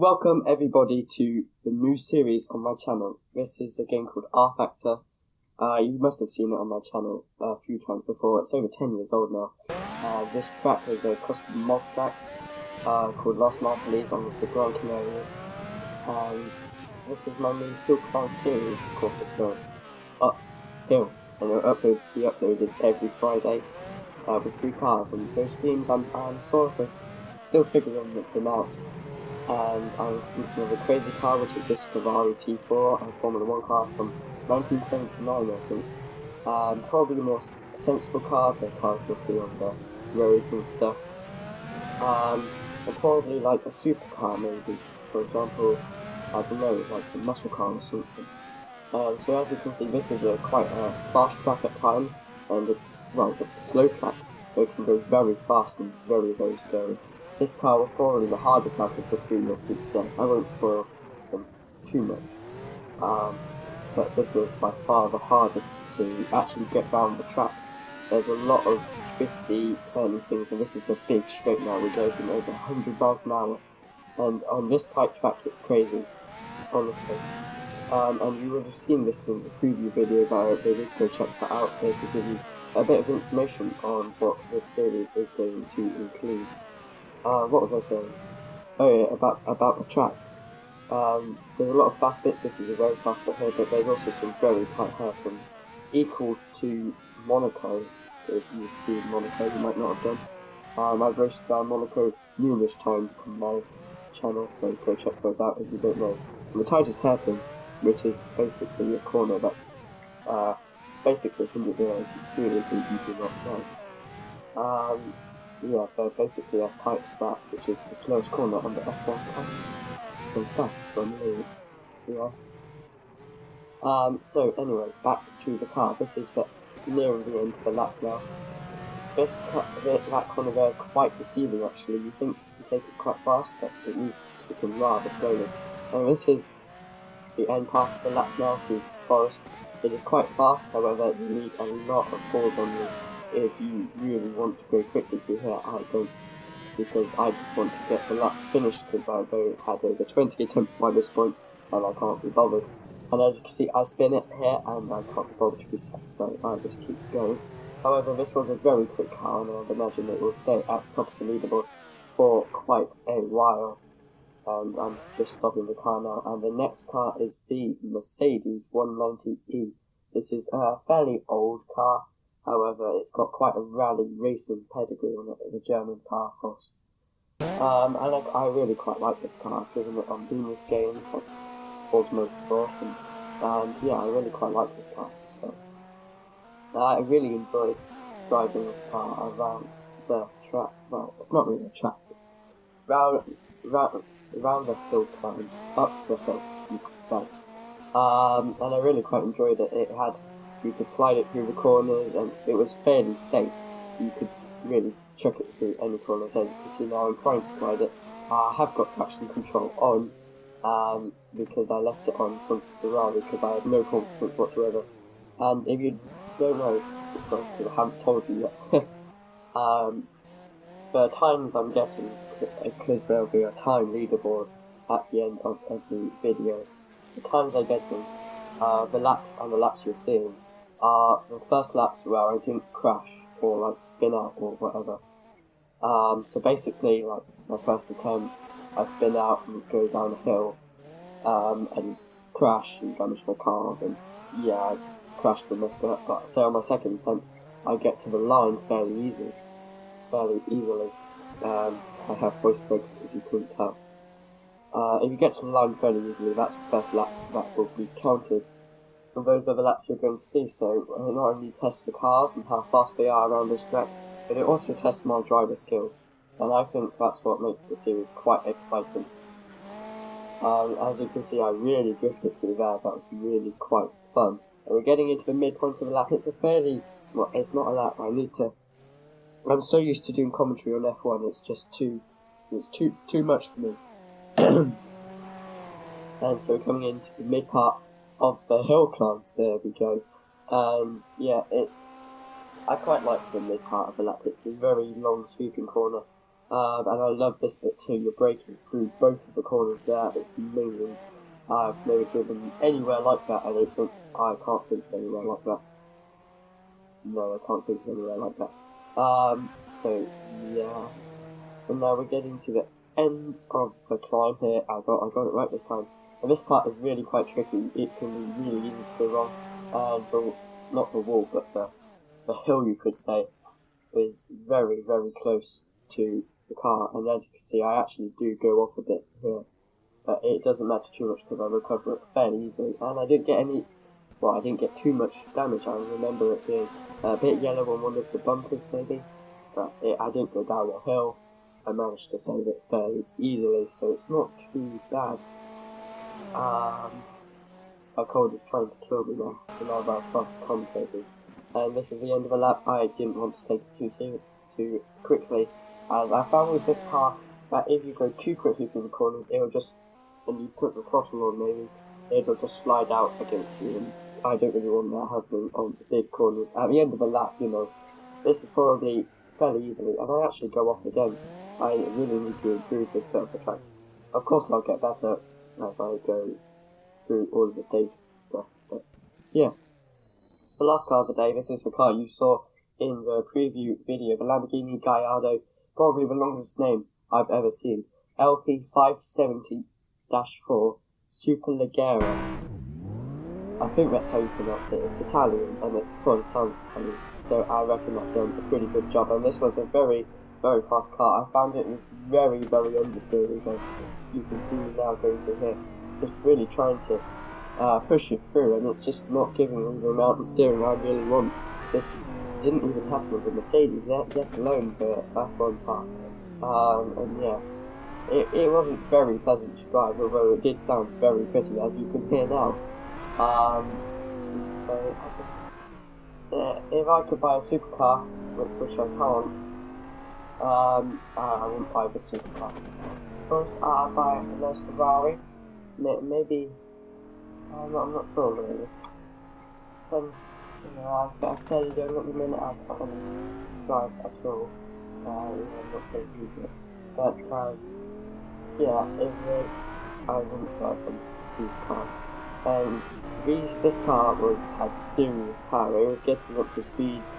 Welcome everybody to the new series on my channel. This is a game called rFactor. You must have seen it on my channel a few times before. It's over 10 years old now. This track is a custom mod track called Los Martinez on the Grand Canarias. And this is my new Hillclimb series. Of course, it's going uphill, and it'll be uploaded every Friday with 3 cars. And those themes I'm sort of still figuring them out. And I'm thinking of a crazy car, which is this Ferrari T4, a Formula 1 car from 1979, I think. Probably the more sensible car, the cars you'll see on the roads and stuff. And probably like a supercar, maybe. For example, I don't know, like a muscle car or something. So as you can see, this is quite a fast track at times, and it's a slow track, but it can go very fast and very, very scary. This car was probably the hardest out of the 3 you'll see today. I won't spoil them too much, but this was by far the hardest to actually get round the track. There's a lot of twisty, turny things, and this is the big straight now. We're going over 100 miles an hour, and on this tight track it's crazy, honestly. And you would have seen this in the preview video, but I did go check that out here to give you a bit of information on what this series is going to include. What was I saying? Oh yeah, about the track. There's a lot of fast bits. This is a very fast bit here, but there's also some very tight hairpins, equal to Monaco. If you've seen Monaco, you might not have done. I've raced around Monaco numerous times on my channel, so go check those out if you don't know. And the tightest hairpin, which is basically a corner that's basically 180 degrees that you do not know. Yeah, they're basically as tight as that, which is the slowest corner on the F1 car. Some facts from me, yes. So anyway, back to the car. This is nearing the end of the lap now. That corner there is quite deceiving actually. You think you can take it quite fast, but it needs to begin rather slowly. And this is the end part of the lap now through the forest. It is quite fast, however, you need a lot of force on you if you really want to go quickly through here. I don't, because I just want to get the lap finished, because I've had over 20 attempts by this point and I can't be bothered. And as you can see, I spin it here and I can't be bothered to reset, so I just keep going. However, this was a very quick car, and I'd imagine it will stay at the top of the leaderboard for quite a while. And I'm just stopping the car now, and the next car is the Mercedes 190E. This is a fairly old car. However, it's got quite a rally racing pedigree on it, the German car, of course. And I really quite like this car. I've driven it on numerous games, like Osmo Sport, and yeah, I really quite like this car. So I really enjoyed driving this car around the track. Well, it's not really a track. Around the hill climb, up the hill, you could say. And I really quite enjoyed it. You could slide it through the corners, and it was fairly safe. You could really chuck it through any corners. As you can see now, I'm trying to slide it. I have got traction control on, because I left it on from Ferrari, because I have no confidence whatsoever. And if you don't know, because I haven't told you yet, the times I'm getting, because there'll be a time leaderboard at the end of every video, the times I'm getting, the laps you're seeing, are the first laps where I didn't crash or like spin out or whatever. So basically, like my first attempt, I spin out and go down a hill, and crash and damage my car, and yeah, I crashed and messed up. But say on my second attempt, I get to the line fairly easily. I have voice breaks if you couldn't tell. If you get to the line fairly easily, that's the first lap that will be counted. And those are the laps you're going to see, so it not only tests the cars and how fast they are around this track, but it also tests my driver skills. And I think that's what makes the series quite exciting. As you can see, I really drifted through there. That was really quite fun. And we're getting into the midpoint of the lap. It's it's not a lap. I'm so used to doing commentary on F1, it's just too much for me. And so coming into the mid part of the hill climb, there we go. Yeah, I quite like the mid part of the lap. It's a very long sweeping corner, And I love this bit too. You're breaking through both of the corners there. It's amazing. I've never driven anywhere like that. I can't think of anywhere like that. No, I can't think of anywhere like that. So yeah. And now we're getting to the end of the climb here. I got it right this time. And this part is really quite tricky. It can be really easy to go wrong. And not the wall, but the hill, you could say, is very, very close to the car. And as you can see, I actually do go off a bit here. But it doesn't matter too much because I recover it fairly easily. And I didn't get too much damage. I remember it being a bit yellow on one of the bumpers maybe. But I didn't go down the hill. I managed to save it fairly easily, so it's not too bad. My cold is trying to kill me now, so now I've started commentating. And this is the end of a lap. I didn't want to take it too quickly, as I found with this car that if you go too quickly through the corners, it will just, and you put the throttle on maybe, it will just slide out against you, and I don't really want that happening on the big corners. At the end of a lap, you know, this is probably fairly easily, and I actually go off again. I really need to improve this bit of the track. Of course I'll get better as I go through all of the stages and stuff, but yeah. So the last car of the day, this is the car you saw in the preview video, the Lamborghini Gallardo, probably the longest name I've ever seen. LP570-4 Superleggera. I think that's how you pronounce it. It's Italian, and it sort of sounds Italian, so I reckon I've done a pretty good job. And this was a very, very fast car. I found it was very, very understeering. You can see me now going through here, just really trying to push it through, and it's just not giving me the amount of steering I really want. This didn't even happen with the Mercedes, yet alone the F1 part. And yeah, it wasn't very pleasant to drive, although it did sound very pretty, as you can hear now. So I just, if I could buy a supercar, which I can't, I wouldn't buy the supercar. Suppose I'd buy a nice Ferrari, maybe, I'm not sure really. Depends, you know, I'm fairly young at the minute, I can't really drive at all, I'm not saying you do, but yeah, I wouldn't drive from these cars. This car had serious power. It was getting up to speeds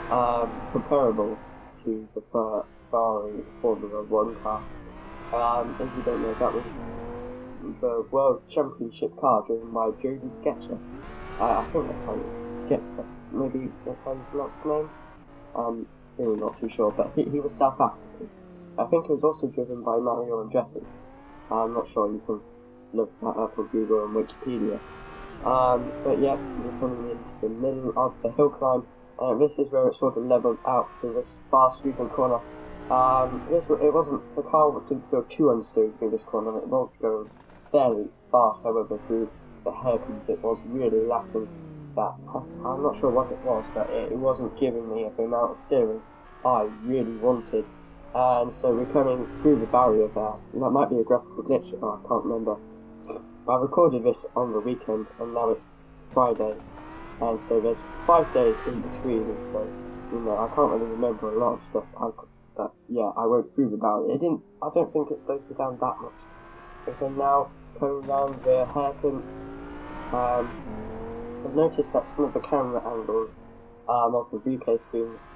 comparable to the Ferrari Formula 1 car. If you don't know, that was the World Championship car driven by Jody Scheckter. I think that's how you get that. Maybe that's how you pronounce his name. Really not too sure, but he was South African. I think it was also driven by Mario Andretti. I'm not sure, you can look that up on Google and Wikipedia. But yeah, we're coming into the middle of the hill climb. This is where it sort of levels out to this fast sweeping corner. The car didn't feel too understeered through this corner. It was going fairly fast, however, through the hairpins it was really lacking that. I'm not sure what it was, but it wasn't giving me the amount of steering I really wanted. And so we're coming through the barrier there. That might be a graphical glitch, I can't remember. I recorded this on the weekend, and now it's Friday, and so there's 5 days in between, and so, you know, I can't really remember a lot of stuff, but yeah, I went through the barrier. I don't think it slows me down that much. And so now, coming around the hairpin, I've noticed that some of the camera angles of the replay screens